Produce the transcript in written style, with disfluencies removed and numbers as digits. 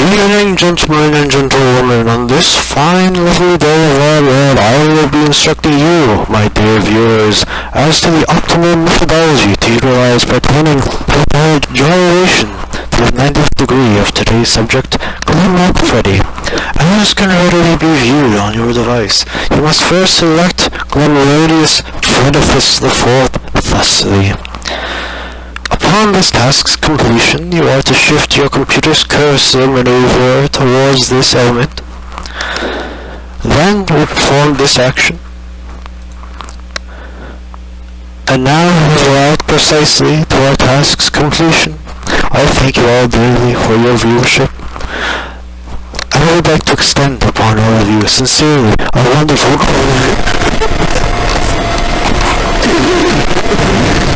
Good evening, gentlemen and gentlewomen. On this fine, lovely day of our Lord, I will be instructing you, my dear viewers, as to the optimal methodology to utilize pertaining to gyration to the 90th degree of today's subject, glamrock freddy. As can readily be viewed on your device, you must first select glamorodius fredifus IV thusly. Upon this task's completion, you are to shift your computer's cursor maneuver towards this element. Then we perform this action. And now we have arrived precisely to our task's completion. I thank you all dearly for your viewership. I would like to extend upon all of you sincerely a wonderful